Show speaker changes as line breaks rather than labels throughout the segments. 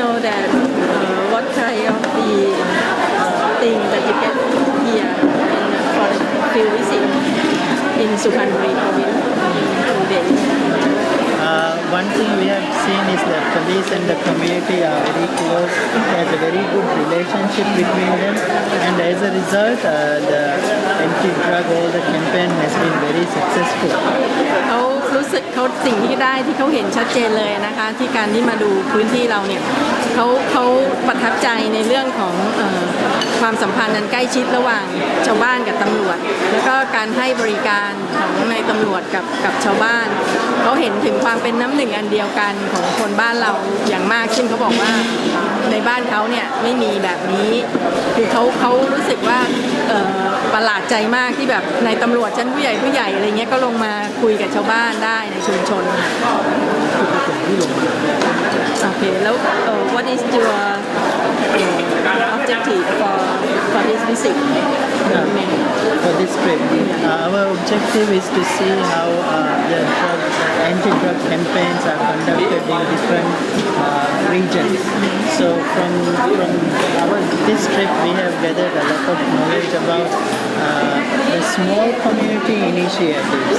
know that what kind of the thing that you get here for the field visit in Suphanburi province in 2 days.
One thing we have seen is that police and the community are very close. There's a very good relationship between them, and as a result, the anti-drug all the campaign has been very successful.
เขารู้สึกเขาสิ่งที่ได้ที่เขาเห็นชัดเจนเลยนะคะที่การที่มาดูพื้นที่เราเนี่ยเขาประทับใจในเรื่องของความสัมพันธ์อันใกล้ชิดระหว่างชาวบ้านกับตำรวจแล้วก็การให้บริการของในตำรวจกับชาวบ้านเขาเห็นถึงความเป็นน้ำหนึ่งอันเดียวกันของคนบ้านเราอย่างมากซึ่งเขาบอกว่าในบ้านเขาเนี่ยไม่มีแบบนี้คือเขารู้สึกว่าประหลาดใจมากที่แบบในตำรวจชั้นผู้ใหญ่อะไรเงี้ยก็ลงมาคุยกับชาวบ้านได้ในชุมชนโอเคแล้ว what is your objective for this visit
For this trip, our objective is to see how the anti-drug campaigns are conducted in different regions. So from this trip, we have gathered a lot of knowledge about the small community initiatives,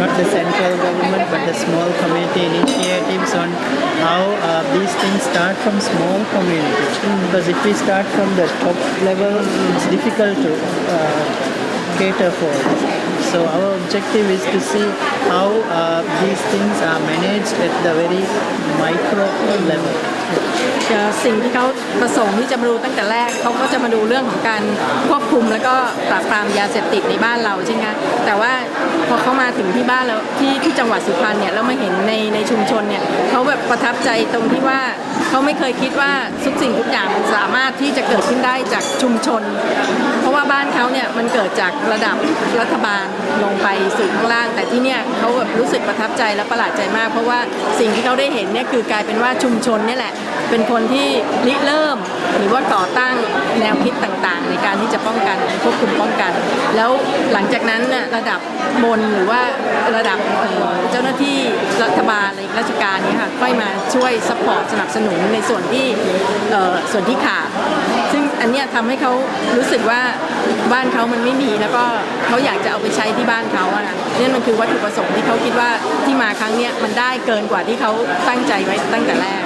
not the central government, but the small community initiatives on how these things start from small communities. Because if we start from the top level, it's difficult to cater for. So our objective is to see how these things are managed at the very micro level.
สิ่งที่เขาประสงค์ที่จะมาดูตั้งแต่แรกเขาก็จะมาดูเรื่องของการควบคุมแล้วก็ปราบปรามยาเสพติดในบ้านเราใช่ไหมแต่ว่าพอเขามาถึงที่บ้านแล้วที่จังหวัดสุพรรณเนี่ยแล้วมาเห็นในชุมชนเนี่ยเขาแบบประทับใจตรงที่ว่าเขาไม่เคยคิดว่าทุกสิ่งทุกอย่างมันสามารถที่จะเกิดขึ้นได้จากชุมชนเพราะว่าบ้านเขาเนี่ยมันเกิดจากระดับรัฐบาลลงไปสู่ข้างล่างแต่ที่เนี่ยเขาแบบรู้สึกประทับใจและประหลาดใจมากเพราะว่าสิ่งที่เขาได้เห็นเนี่ยคือกลายเป็นว่าชุมชนนี่แหละเป็นคนที่ริเริ่มหรือว่าก่อตั้งแนวคิดต่างๆในการที่จะป้องกันควบคุมป้องกันแล้วหลังจากนั้นน่ะระดับบนหรือว่าระดับเจ้าหน้าที่รัฐบาลราชการเนี่ยค่ะค่อยมาช่วยซัพพอร์ตสนับสนุนในส่วนที่ขาดซึ่งอันเนี้ยทำให้เขารู้สึกว่าบ้านเขามันไม่มีแล้วก็เขาอยากจะเอาไปใช้ที่บ้านเขาอะนะนี่มันคือวัตถุประสงค์ที่เขาคิดว่าที่มาครั้งเนี้ยมันได้เกินกว่าที่เขาตั้งใจไว้ตั้งแต่แรก